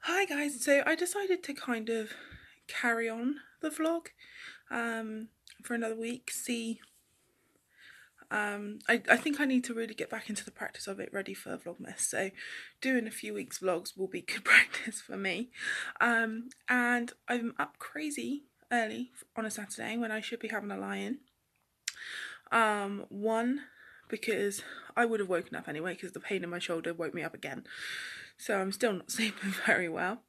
Hi guys, so I decided to kind of carry on the vlog for another week, see, I think I need to really get back into the practice of it, ready for Vlogmas, so doing a few weeks vlogs will be good practice for me, and I'm up crazy early on a Saturday when I should be having a lie-in. One, because I would have woken up anyway because the pain in my shoulder woke me up again, so I'm still not sleeping very well.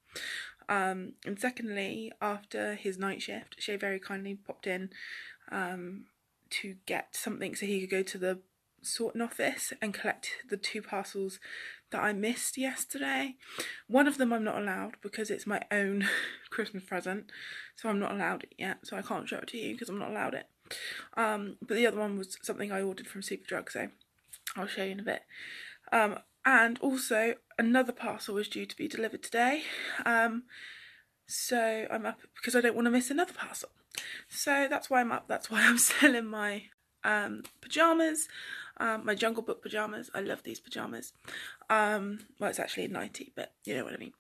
And secondly, after his night shift, Shay very kindly popped in to get something so he could go to the sorting office and collect the 2 parcels that I missed yesterday. One of them I'm not allowed because it's my own Christmas present, so I'm not allowed it yet, so I can't show it to you because I'm not allowed it. But the other one was something I ordered from Superdrug, so I'll show you in a bit. And also another parcel was due to be delivered today, so I'm up because I don't want to miss another parcel. So that's why I'm up. That's why I'm still in my pyjamas, my Jungle Book pyjamas. I love these pyjamas. Well, it's actually a nightie, but you know what I mean.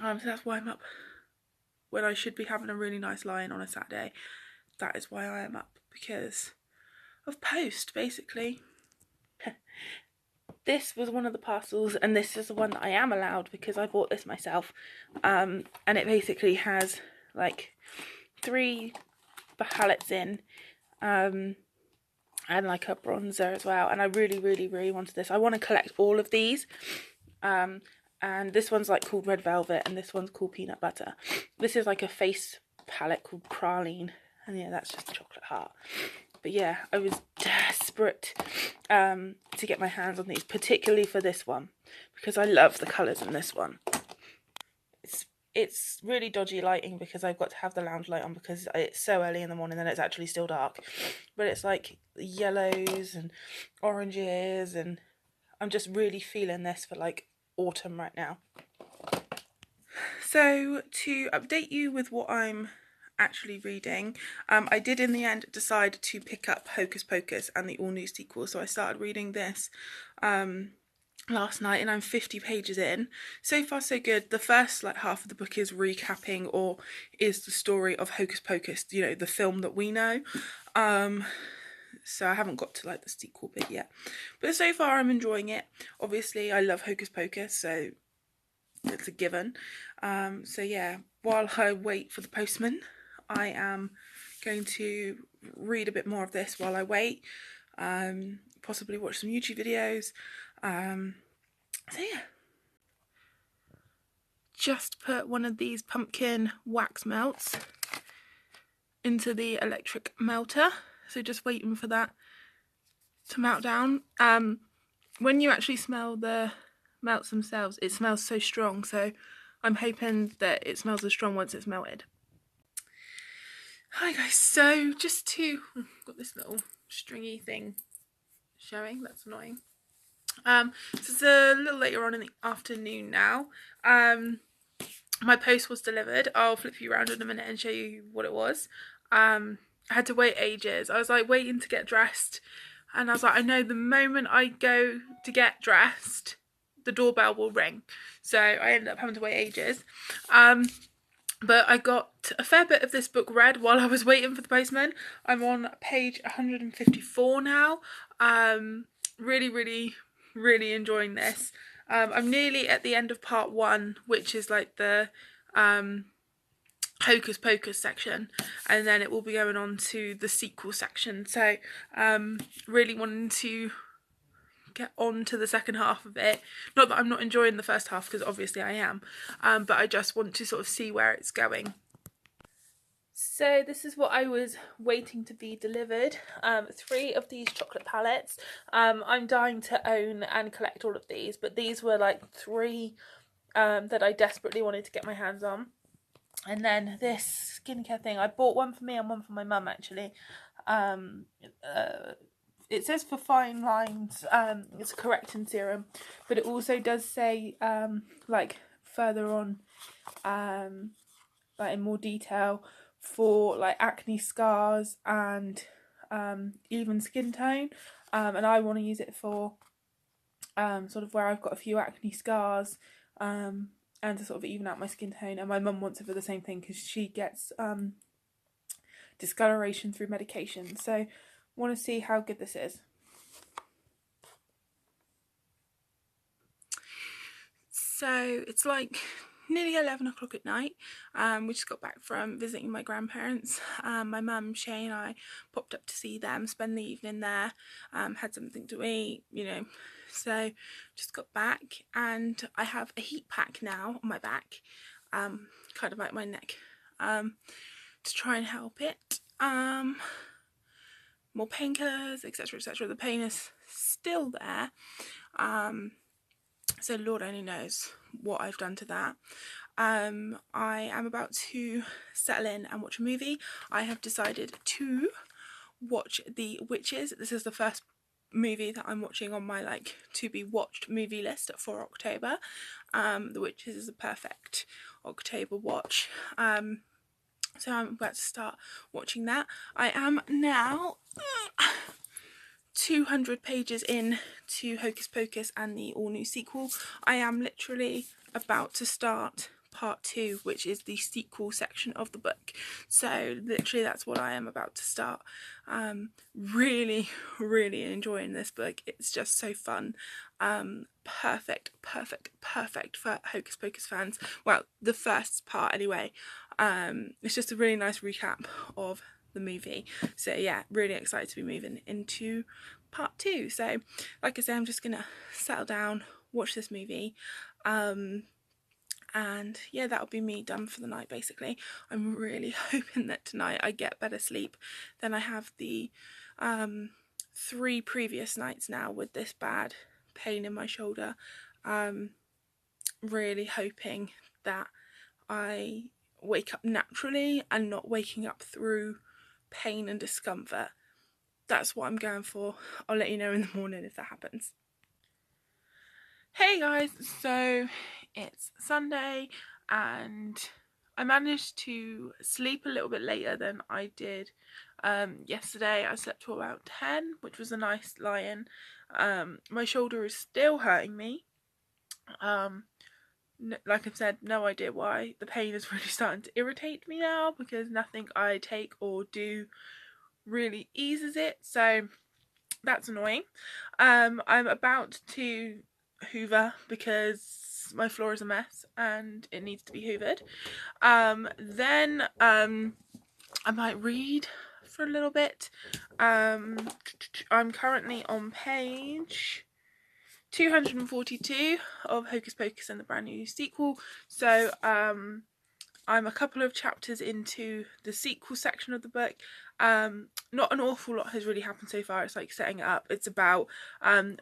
So that's why I'm up when I should be having a really nice lie-in on a Saturday. That is why I am up, because of post, basically. This was one of the parcels, and this is the one that I am allowed because I bought this myself. And it basically has like 3 palettes in, and like a bronzer as well. And I really wanted this. I want to collect all of these. And this one's like called Red Velvet, and this one's called Peanut Butter. This is like a face palette called Praline, and yeah, that's just a chocolate heart. But yeah, I was desperate to get my hands on these, particularly for this one, because I love the colours in this one. It's really dodgy lighting because I've got to have the lounge light on because it's so early in the morning and it's actually still dark. But it's like yellows and oranges, and I'm just really feeling this for like autumn right now. So to update you with what I'm actually reading, I did in the end decide to pick up Hocus Pocus and the all-new sequel, so I started reading this last night and I'm 50 pages in. So far so good. The first like half of the book is recapping, or is the story of Hocus Pocus, you know, the film that we know. So I haven't got to like the sequel bit yet, but so far I'm enjoying it. Obviously I love Hocus Pocus, so it's a given. So yeah, while I wait for the postman, I am going to read a bit more of this while I wait, possibly watch some YouTube videos. So yeah, just put one of these pumpkin wax melts into the electric melter, so just waiting for that to melt down. When you actually smell the melts themselves, it smells so strong, so I'm hoping that it smells as strong once it's melted. Hi guys, so just to, got this little stringy thing showing, that's annoying. So it's a little later on in the afternoon now. My post was delivered. I'll flip you around in a minute and show you what it was. I had to wait ages. I was like waiting to get dressed, and I was like, I know the moment I go to get dressed, the doorbell will ring. So I ended up having to wait ages. But I got a fair bit of this book read while I was waiting for the postman. I'm on page 154 now. Really enjoying this. I'm nearly at the end of part 1, which is like the Hocus Pocus section, and then it will be going on to the sequel section. So really wanting to get on to the second half of it. Not that I'm not enjoying the first half, because obviously I am, but I just want to sort of see where it's going. So this is what I was waiting to be delivered. 3 of these chocolate palettes. I'm dying to own and collect all of these, but these were like 3 that I desperately wanted to get my hands on. And then this skincare thing, I bought one for me and one for my mum actually. It says for fine lines, it's a correcting serum, but it also does say like further on, like in more detail, for like acne scars and even skin tone, and I want to use it for sort of where I've got a few acne scars, and to sort of even out my skin tone. And my mum wants it for the same thing because she gets discoloration through medication. So I want to see how good this is. So it's like nearly 11 o'clock at night. We just got back from visiting my grandparents. My mum, Shay, and I popped up to see them, spend the evening there, had something to eat, you know. So just got back, and I have a heat pack now on my back, kind of like my neck, to try and help it. More painkillers, etc, etc. The pain is still there. So Lord only knows what I've done to that. I am about to settle in and watch a movie. I have decided to watch The Witches. This is the first movie that I'm watching on my like to be watched movie list for October. The Witches is a perfect October watch. So I'm about to start watching that. I am now 200 pages in to Hocus Pocus and the all new sequel. I am literally about to start part 2, which is the sequel section of the book. So literally that's what I am about to start. Really enjoying this book. It's just so fun. Perfect for Hocus Pocus fans. Well, the first part anyway. It's just a really nice recap of the movie. So yeah, really excited to be moving into part 2. So like I say, I'm just gonna settle down, watch this movie, and yeah, that'll be me done for the night basically. I'm really hoping that tonight I get better sleep than I have the 3 previous nights now with this bad pain in my shoulder. Really hoping that I wake up naturally and not waking up through pain and discomfort. That's what I'm going for. I'll let you know in the morning if that happens. Hey guys, so it's Sunday and I managed to sleep a little bit later than I did yesterday. I slept till about 10, which was a nice lie-in. My shoulder is still hurting me. Like I've said, no idea why. The pain is really starting to irritate me now because nothing I take or do really eases it, so that's annoying. I'm about to hoover because my floor is a mess and it needs to be hoovered. Then I might read for a little bit. I'm currently on page 242 of Hocus Pocus and the brand new sequel, so I'm a couple of chapters into the sequel section of the book. Not an awful lot has really happened so far. It's like setting it up. It's about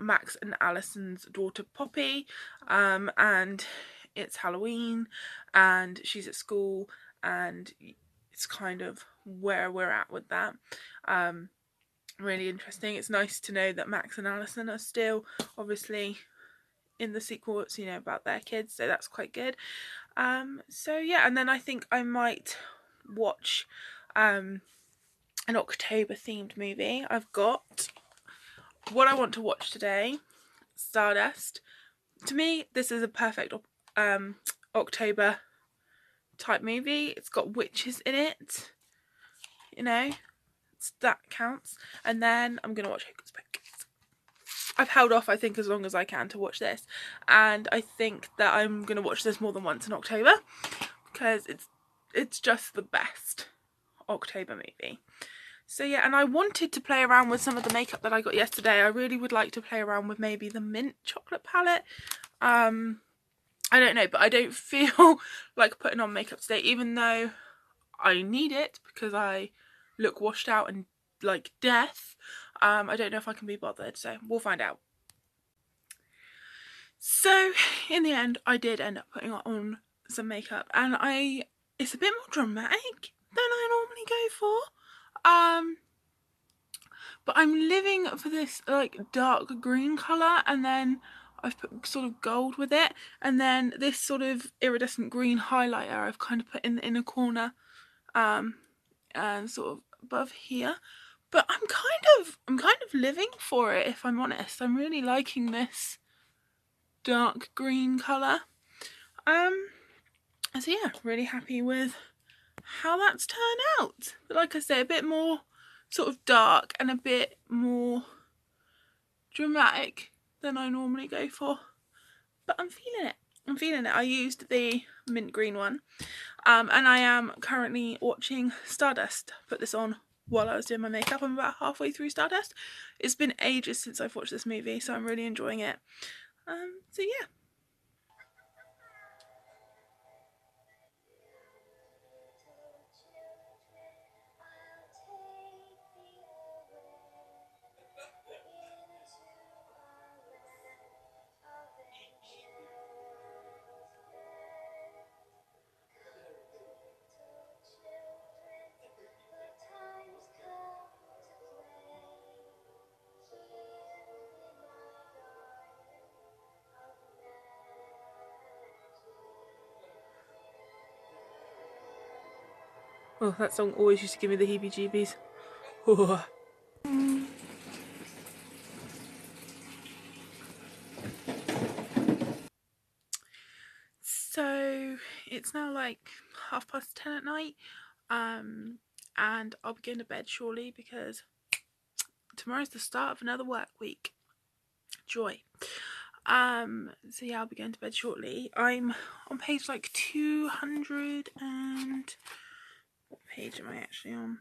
Max and Alison's daughter Poppy, and it's Halloween and she's at school, and it's kind of where we're at with that. Really interesting. It's nice to know that Max and Alison are still obviously in the sequel. It's, you know, about their kids, so that's quite good. So yeah, and then I think I might watch an October themed movie. I've got what I want to watch today, Stardust. To me, this is a perfect October type movie. It's got witches in it, you know, that counts. And then I'm gonna watch Hocus Pocus. I've held off, I think, as long as I can to watch this, and I think that I'm gonna watch this more than once in October because it's just the best October movie. So yeah, and I wanted to play around with some of the makeup that I got yesterday. I really would like to play around with maybe the mint chocolate palette. I don't know, but I don't feel like putting on makeup today, even though I need it because I look washed out and like death. I don't know if I can be bothered, so we'll find out. So in the end, I did end up putting on some makeup, and it's a bit more dramatic than I normally go for. But I'm living for this like dark green colour, and then I've put sort of gold with it, and then this sort of iridescent green highlighter I've kind of put in the inner corner, and sort of above here. But I'm kind of living for it, if I'm honest. I'm really liking this dark green colour. So yeah, really happy with how that's turned out. But like I say, a bit more sort of dark and a bit more dramatic than I normally go for. But I'm feeling it. I'm feeling it. I used the mint green one. And I am currently watching Stardust. Put this on while I was doing my makeup. I'm about halfway through Stardust. It's been ages since I've watched this movie, so I'm really enjoying it. So yeah. Oh, that song always used to give me the heebie-jeebies. Oh. So it's now like 10:30 at night, and I'll be going to bed shortly because tomorrow's the start of another work week. Joy. So yeah, I'll be going to bed shortly. I'm on page like 200 and... what page am I actually on?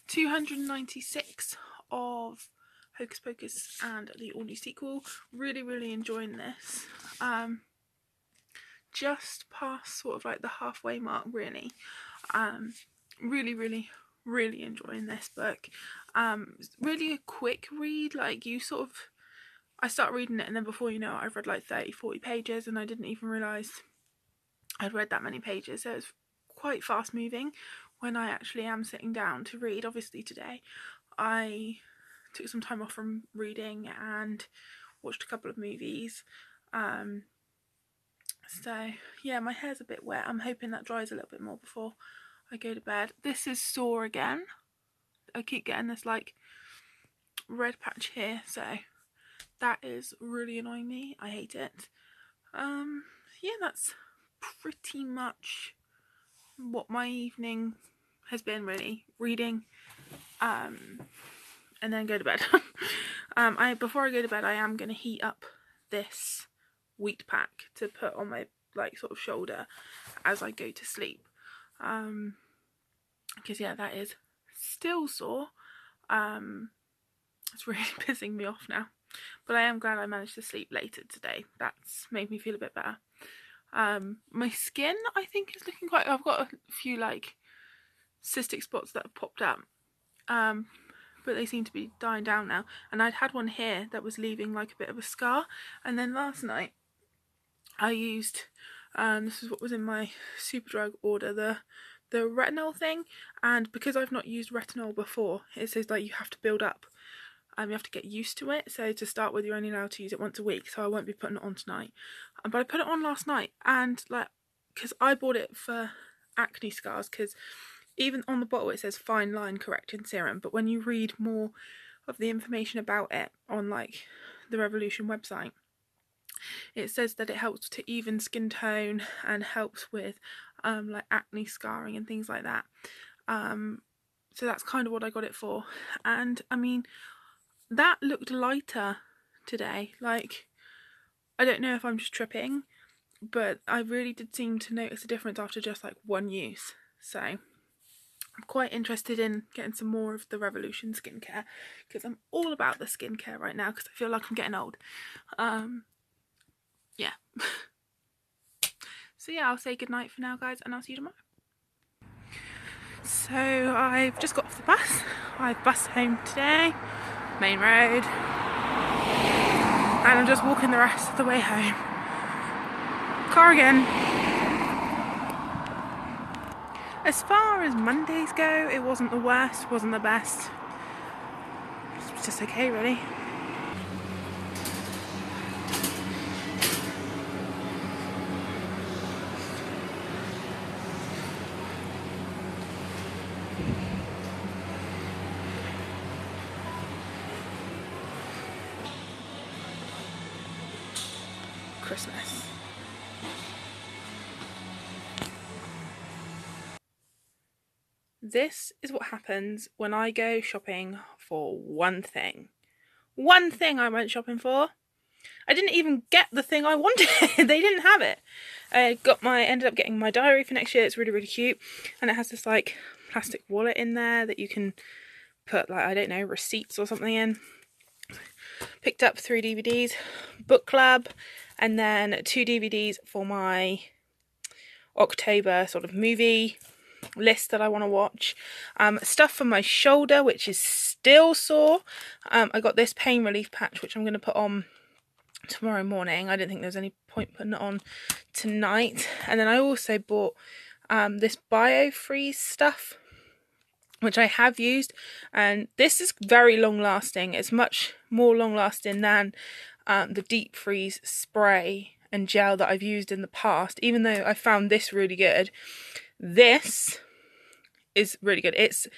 296 of Hocus Pocus and the all new sequel. Really enjoying this. Just past sort of like the halfway mark, really. Really enjoying this book. Really a quick read. Like, you sort of, I start reading it and then before you know it, I've read like 30-40 pages and I didn't even realise I'd read that many pages. So it's quite fast moving when I actually am sitting down to read. Obviously today I took some time off from reading and watched a couple of movies. So yeah, my hair's a bit wet. I'm hoping that dries a little bit more before I go to bed. This is sore again. I keep getting this like red patch here, so that is really annoying me. I hate it. Yeah, that's pretty much what my evening has been, really. Reading, and then go to bed. Before I go to bed, I am going to heat up this wheat pack to put on my like sort of shoulder as I go to sleep, because yeah, that is still sore. It's really pissing me off now, but I am glad I managed to sleep later today. That's made me feel a bit better. My skin, I think, is looking quite... I've got a few like cystic spots that have popped up, but they seem to be dying down now, and I'd had one here that was leaving like a bit of a scar, and then last night I used, this is what was in my Superdrug order, the retinol thing, and because I've not used retinol before, it says like you have to build up, you have to get used to it. So to start with, you're only allowed to use it once a week, so I won't be putting it on tonight. But I put it on last night, and like, because I bought it for acne scars, because even on the bottle it says fine line correcting serum, but when you read more of the information about it on like the Revolution website, it says that it helps to even skin tone and helps with like acne scarring and things like that. So that's kind of what I got it for, and I mean, that looked lighter today. Like, I don't know if I'm just tripping, but I really did seem to notice a difference after just like one use. So I'm quite interested in getting some more of the Revolution skincare, because I'm all about the skincare right now, because I feel like I'm getting old. Yeah. So yeah, I'll say goodnight for now, guys, and I'll see you tomorrow. So I've just got off the bus. I've bussed home today, main road, and I'm just walking the rest of the way home. Car again. As far as Mondays go, it wasn't the worst, wasn't the best. It was just okay, really. Christmas. this is what happens when I go shopping for one thing. One thing I went shopping for. I didn't even get the thing I wanted. They didn't have it. I ended up getting my diary for next year. It's really, really cute. And it has this like plastic wallet in there that you can put like, I don't know, receipts or something in. Picked up 3 DVDs, book club, and then 2 DVDs for my October sort of movie list that I want to watch. Stuff for my shoulder, which is still sore. I got this pain relief patch, which I'm going to put on tomorrow morning. I didn't think there was any point putting it on tonight. And then I also bought this biofreeze stuff, which I have used, and this is very long lasting. It's much more long lasting than the deep freeze spray and gel that I've used in the past. Even though I found this really good, this is really good. It's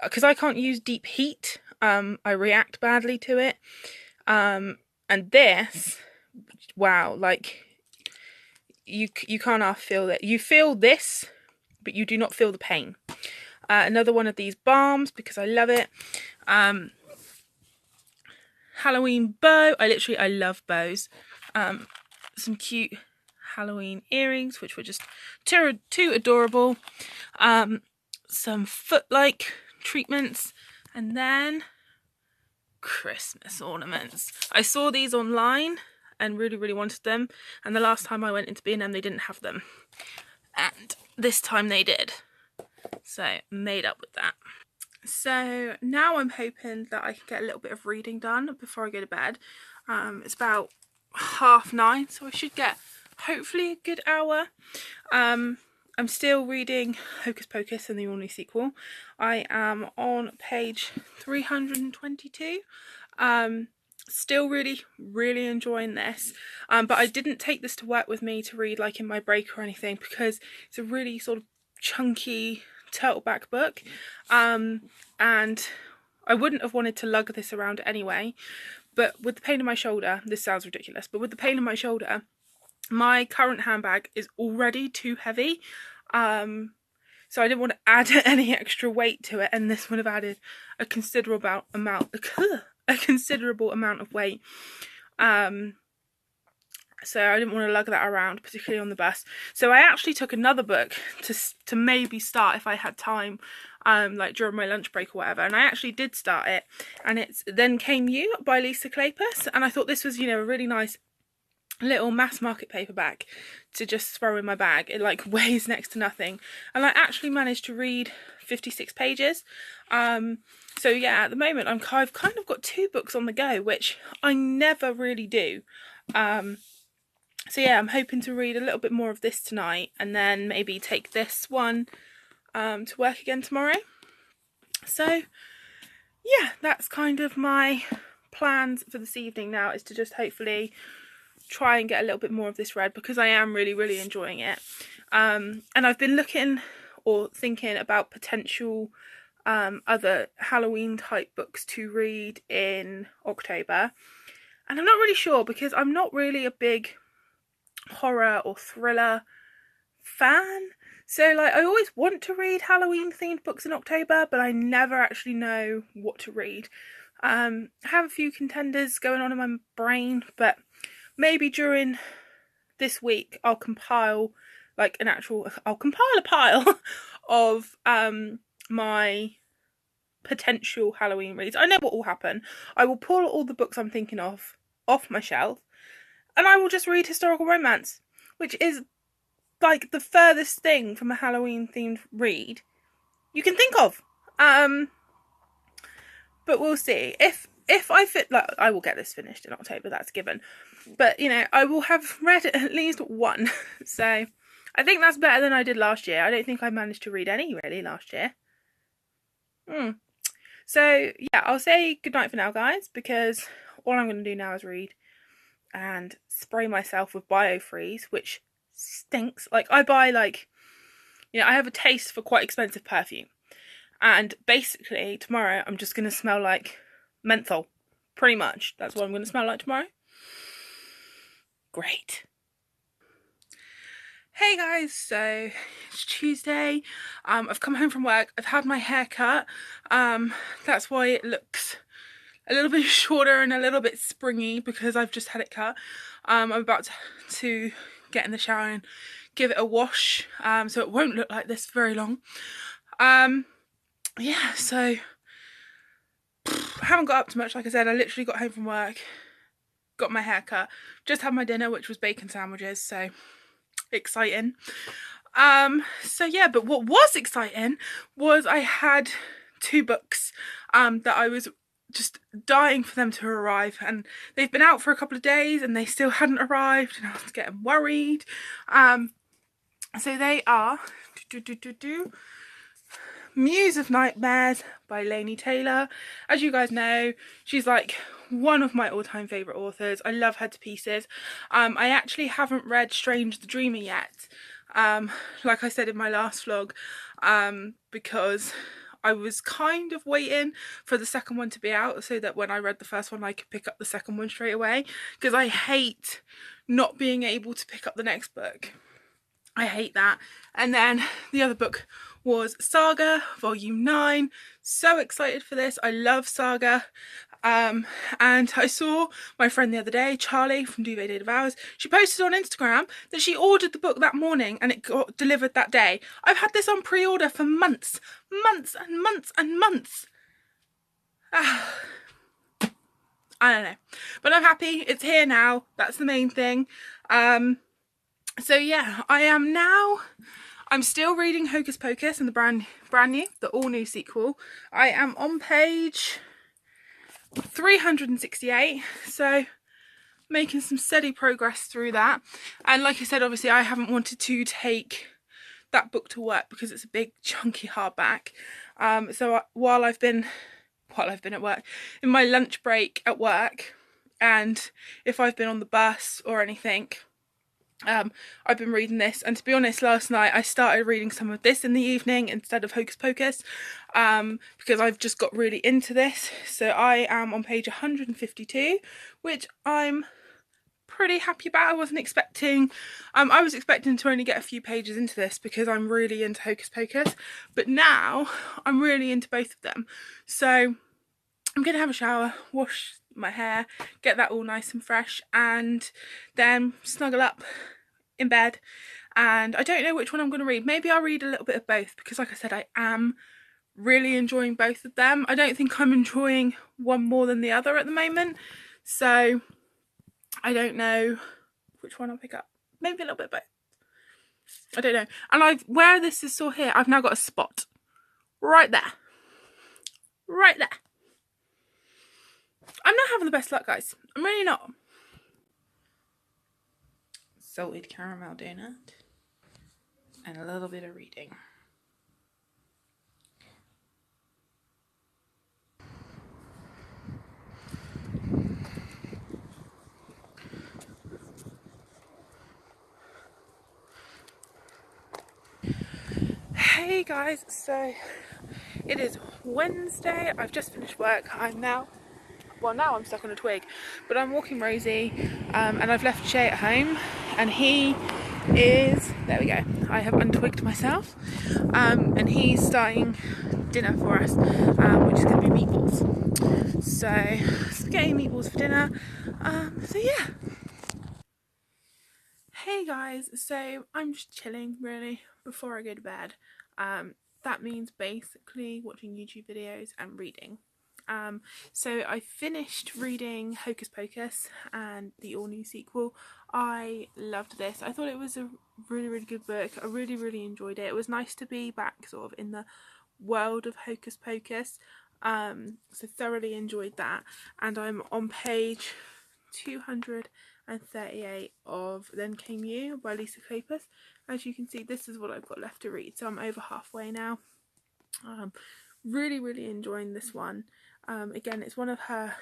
because I can't use deep heat. I react badly to it. And this, wow, like you can't half feel it. You feel this, but you do not feel the pain. Another one of these balms because I love it. Halloween bow. I love bows. Some cute Halloween earrings, which were just too adorable. Some foot-like treatments, and then Christmas ornaments. I saw these online and really, really wanted them, and the last time I went into B&M they didn't have them, and this time they did, so made up with that. So now I'm hoping that I can get a little bit of reading done before I go to bed. It's about 9:30, so I should get hopefully a good hour. I'm still reading Hocus Pocus and the All New Sequel. I am on page 322. Still really, really enjoying this. But I didn't take this to work with me to read like in my break or anything because it's a really sort of chunky turtleback book. And I wouldn't have wanted to lug this around anyway. But with the pain in my shoulder, this sounds ridiculous, but with the pain in my shoulder, my current handbag is already too heavy, so I didn't want to add any extra weight to it, and this would have added a considerable amount of weight. So I didn't want to lug that around, particularly on the bus. So I actually took another book to maybe start if I had time, like during my lunch break or whatever, and I actually did start it, and it's Then Came You by Lisa Kleypas, and I thought this was, you know, a really nice little mass market paperback to just throw in my bag. It like weighs next to nothing, and I actually managed to read 56 pages. So yeah, at the moment I've kind of got 2 books on the go, which I never really do. So yeah, I'm hoping to read a little bit more of this tonight, and then maybe take this one to work again tomorrow. So yeah, that's kind of my plans for this evening now, is to just hopefully try and get a little bit more of this read, because I am really, really enjoying it. And I've been looking or thinking about potential other Halloween type books to read in October, and I'm not really sure because I'm not really a big horror or thriller fan. So like, I always want to read Halloween themed books in October, but I never actually know what to read. I have a few contenders going on in my brain, but maybe during this week I'll compile a pile of my potential Halloween reads. I know what will happen. I will pull all the books I'm thinking of off my shelf, and I will just read historical romance, which is like the furthest thing from a Halloween themed read you can think of. But we'll see. If I fit, like, I will get this finished in October, that's given. But, you know, I will have read at least one. So I think that's better than I did last year. I don't think I managed to read any really last year. So yeah, I'll say goodnight for now, guys, because all I'm going to do now is read and spray myself with biofreeze, which stinks. Like, I buy, like, you know, I have a taste for quite expensive perfume, and basically tomorrow I'm just going to smell like menthol. Pretty much that's what I'm going to smell like tomorrow. Great. Hey guys, so it's Tuesday. I've come home from work. I've had my hair cut. That's why it looks a little bit shorter and a little bit springy, because I've just had it cut. I'm about to get in the shower and give it a wash, so it won't look like this for very long. Yeah, so I haven't got up to much. Like I said, I literally got home from work, got my hair cut, just had my dinner, which was bacon sandwiches, so exciting. So yeah, but what was exciting was I had 2 books that I was just dying for them to arrive, and they've been out for a couple of days and they still hadn't arrived, and I was getting worried. So they are Muse of Nightmares by Laini Taylor. As you guys know, she's like one of my all-time favourite authors. I love her to pieces. I actually haven't read Strange the Dreamer yet, like I said in my last vlog, because I was kind of waiting for the second one to be out so that when I read the first one I could pick up the second one straight away, because I hate not being able to pick up the next book. I hate that. And then the other book was Saga Volume 9. So excited for this. I love Saga. And I saw my friend the other day, Charlie from Duvet Day Devours, she posted on Instagram that she ordered the book that morning and it got delivered that day. I've had this on pre-order for months and months and months. I don't know, but I'm happy it's here now. That's the main thing. So yeah, I'm still reading Hocus Pocus and the brand new, the all new sequel. I am on page 368, so making some steady progress through that. And like I said, obviously I haven't wanted to take that book to work because it's a big chunky hardback. So while I've been at work, in my lunch break at work, and if I've been on the bus or anything, I've been reading this. And to be honest, last night I started reading some of this in the evening instead of Hocus Pocus, because I've just got really into this. So I am on page 152, which I'm pretty happy about. I wasn't expecting, I was expecting to only get a few pages into this because I'm really into Hocus Pocus, but now I'm really into both of them. So I'm gonna have a shower, wash my hair, get that all nice and fresh, and then snuggle up in bed. And I don't know which one I'm going to read. Maybe I'll read a little bit of both, because like I said, I am really enjoying both of them. I don't think I'm enjoying one more than the other at the moment, so I don't know which one I'll pick up. Maybe a little bit of both, I don't know. And where this is still here, I've now got a spot right there, right there. I'm not having the best luck, guys. I'm really not. Salted caramel donut and a little bit of reading. Hey guys, so it is Wednesday. I've just finished work. Now I'm stuck on a twig, but I'm walking Rosie, and I've left Shay at home, and he is, there we go, I have untwigged myself, and he's starting dinner for us, which is going to be meatballs. So spaghetti meatballs for dinner. So yeah. Hey guys, so I'm just chilling really before I go to bed. That means basically watching YouTube videos and reading. So I finished reading Hocus Pocus and the all new sequel. I loved this. I thought it was a really good book. I really enjoyed it. It was nice to be back sort of in the world of Hocus Pocus. So thoroughly enjoyed that. And I'm on page 238 of Then Came You by Lisa Kleypas. As you can see, this is what I've got left to read, so I'm over halfway now. Really enjoying this one. Again, it's one of her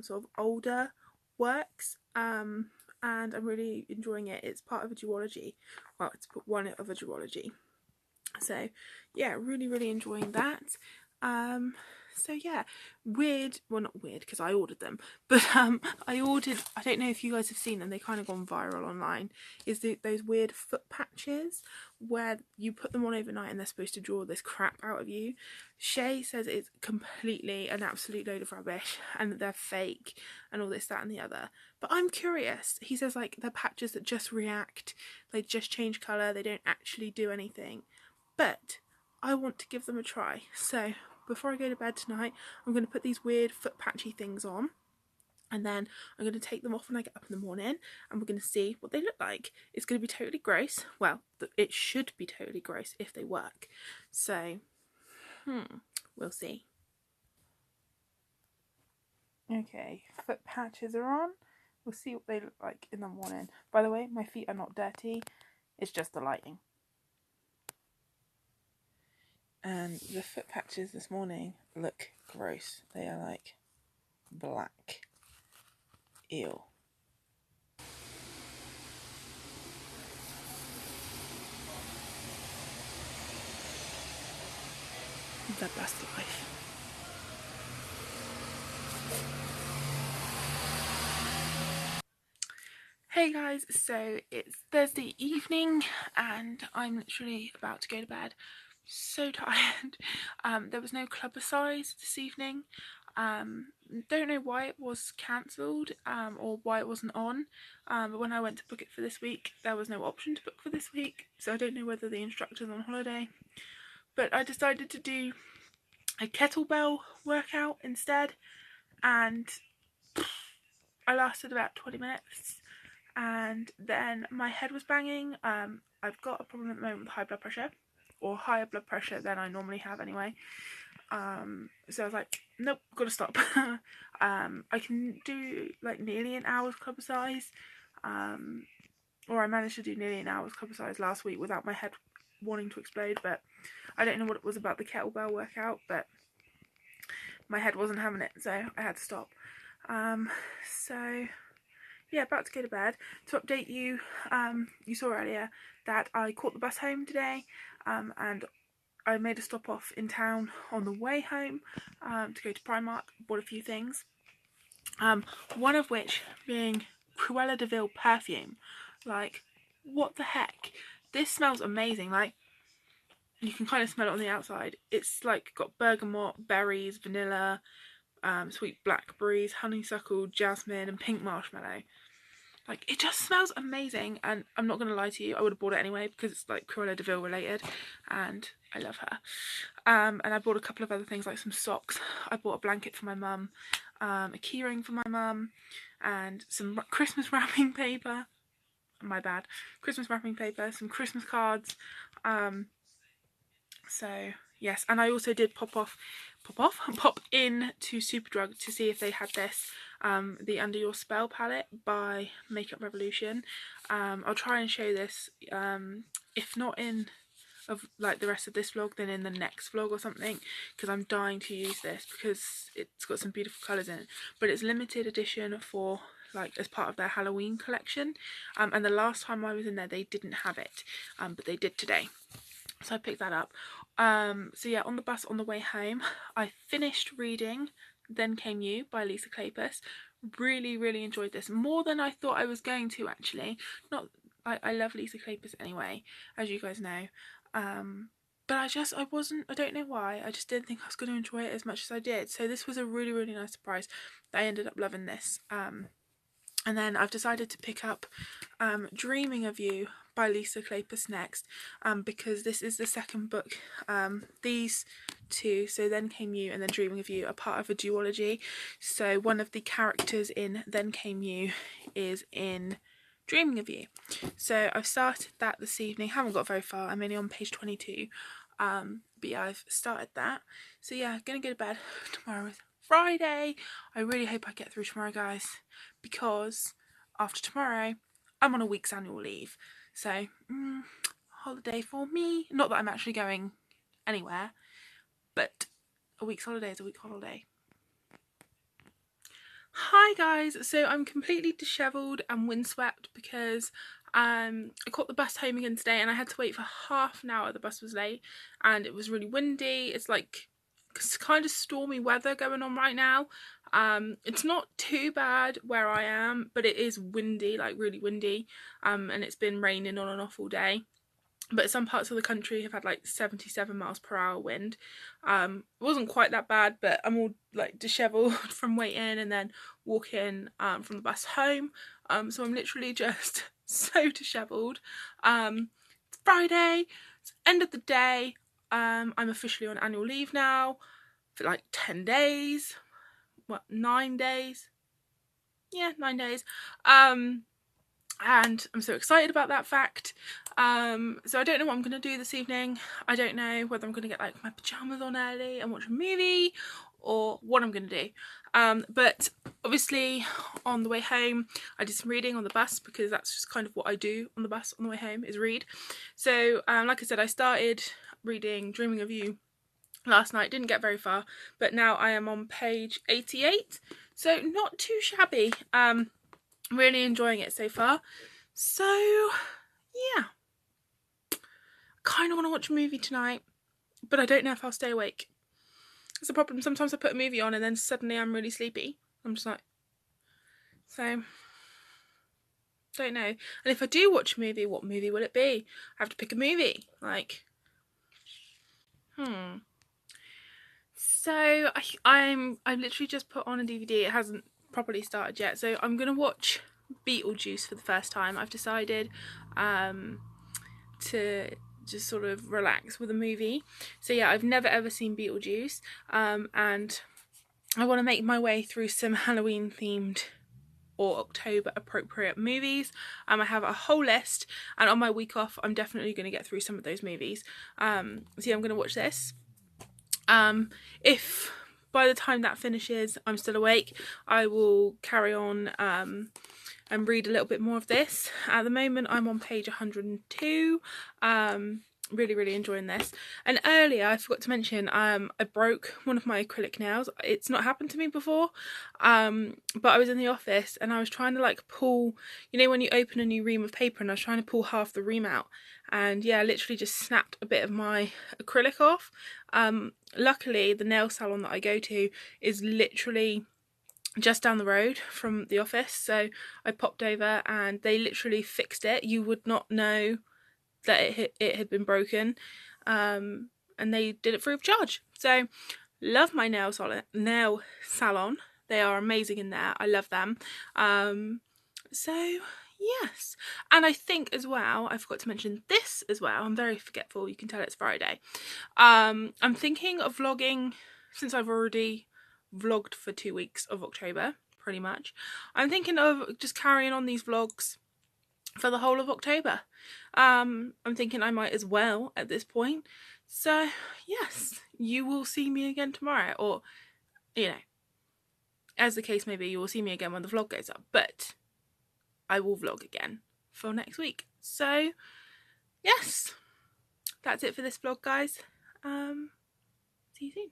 sort of older works, and I'm really enjoying it. It's part of a duology. Well, it's one of a duology. So yeah, really enjoying that. So yeah, weird, well not weird because I ordered them, but I ordered, I don't know if you guys have seen them, they kind of gone viral online, is those weird foot patches where you put them on overnight and they're supposed to draw this crap out of you. Shay says it's completely an absolute load of rubbish and that they're fake and all this, that and the other, but I'm curious. He says like they're patches that just react, they just change colour, they don't actually do anything, but I want to give them a try. So before I go to bed tonight, I'm going to put these weird foot patchy things on, and then I'm going to take them off when I get up in the morning, and we're going to see what they look like. It's going to be totally gross. Well, it should be totally gross if they work. So, we'll see. Okay, foot patches are on. We'll see what they look like in the morning. By the way, my feet are not dirty. It's just the lighting. And the foot patches this morning look gross. They are like black. Ew. The best life. Hey guys, so it's Thursday evening and I'm literally about to go to bed. So tired. There was no clubbercise this evening. Don't know why it was cancelled or why it wasn't on, but when I went to book it for this week there was no option to book for this week, so I don't know whether the instructor's on holiday, but I decided to do a kettlebell workout instead, and I lasted about 20 minutes and then my head was banging. I've got a problem at the moment with high blood pressure, or higher blood pressure than I normally have anyway. So I was like, nope, gotta stop. I can do like nearly an hour's club size, or I managed to do nearly an hour's club size last week without my head wanting to explode, but I don't know what it was about the kettlebell workout, but my head wasn't having it, so I had to stop. So yeah, about to go to bed. To update you, you saw earlier that I caught the bus home today, and I made a stop off in town on the way home to go to Primark, bought a few things, one of which being Cruella de Vil perfume. Like, what the heck? This smells amazing. Like, you can kind of smell it on the outside. It's like got bergamot, berries, vanilla, sweet blackberries, honeysuckle, jasmine and pink marshmallow. Like, it just smells amazing, and I'm not going to lie to you, I would have bought it anyway because it's like Cruella de Vil related and I love her. And I bought a couple of other things like some socks. I bought a blanket for my mum, a keyring for my mum, and some Christmas wrapping paper. My bad. Christmas wrapping paper, some Christmas cards. So yes, and I also did pop in to Superdrug to see if they had this, the Under Your Spell palette by Makeup Revolution. I'll try and show this, if not in of like the rest of this vlog, then in the next vlog or something, because I'm dying to use this because it's got some beautiful colours in it, but it's limited edition for like as part of their Halloween collection, and the last time I was in there they didn't have it, but they did today. So I picked that up. So yeah, on the bus on the way home, I finished reading Then Came You by Lisa Kleypas. Really enjoyed this, more than I thought I was going to actually. I love Lisa Kleypas anyway, as you guys know. But I don't know why, I just didn't think I was going to enjoy it as much as I did. So this was a really nice surprise. I ended up loving this. And then I've decided to pick up Dreaming of You by Lisa Kleypas next, because this is the second book. These two, so Then Came You and then Dreaming of You, are part of a duology. So one of the characters in Then Came You is in Dreaming of You. So I've started that this evening, haven't got very far, I'm only on page 22, but yeah, I've started that. So yeah, gonna go to bed. Tomorrow is Friday. I really hope I get through tomorrow, guys, because after tomorrow I'm on a week's annual leave. So holiday for me, not that I'm actually going anywhere, but a week's holiday is a week's holiday. Hi guys, so I'm completely dishevelled and windswept because I caught the bus home again today and I had to wait for half an hour. The bus was late and it was really windy. It's like kind of stormy weather going on right now. It's not too bad where I am, but it is windy, like really windy, and it's been raining on and off all day. But some parts of the country have had like 77 miles per hour wind. It wasn't quite that bad, but I'm all like dishevelled from waiting and then walking from the bus home. So I'm literally just so dishevelled. It's Friday, it's end of the day. I'm officially on annual leave now for like 10 days. What, 9 days? Yeah, 9 days. And I'm so excited about that fact. So I don't know what I'm going to do this evening. I don't know whether I'm going to get like my pyjamas on early and watch a movie or what I'm going to do. But obviously on the way home I did some reading on the bus, because that's just kind of what I do on the bus on the way home, is read. So like I said, I started reading Dreaming of You last night, didn't get very far, but now I am on page 88, so not too shabby. Really enjoying it so far. So yeah, kind of want to watch a movie tonight, but I don't know if I'll stay awake. It's a problem. Sometimes I put a movie on and then suddenly I'm really sleepy. I'm just like, so don't know. And if I do watch a movie, what movie will it be? I have to pick a movie. Like, So I've literally just put on a DVD. It hasn't properly started yet, so I'm gonna watch Beetlejuice for the first time. I've decided to just sort of relax with a movie. So yeah, I've never ever seen Beetlejuice, and I want to make my way through some Halloween themed or October appropriate movies. I have a whole list, and on my week off I'm definitely going to get through some of those movies. So yeah, I'm going to watch this. If by the time that finishes I'm still awake, I will carry on and read a little bit more of this. At the moment I'm on page 102. Really enjoying this. And earlier I forgot to mention, I broke one of my acrylic nails. It's not happened to me before, but I was in the office and I was trying to like pull, you know when you open a new ream of paper, and I was trying to pull half the ream out, and yeah, I literally just snapped a bit of my acrylic off. Luckily the nail salon that I go to is literally just down the road from the office, so I popped over and they literally fixed it. You would not know that it had been broken, and they did it free of charge. So love my nail salon. They are amazing in there. I love them. So yes, and I think as well, I forgot to mention this as well. I'm very forgetful. You can tell it's Friday. I'm thinking of vlogging, since I've already vlogged for 2 weeks of October, pretty much. I'm thinking of just carrying on these vlogs for the whole of October. I'm thinking I might as well at this point. So yes, you will see me again tomorrow, or you know, as the case may be, you will see me again when the vlog goes up, but I will vlog again for next week. So yes, that's it for this vlog, guys. See you soon.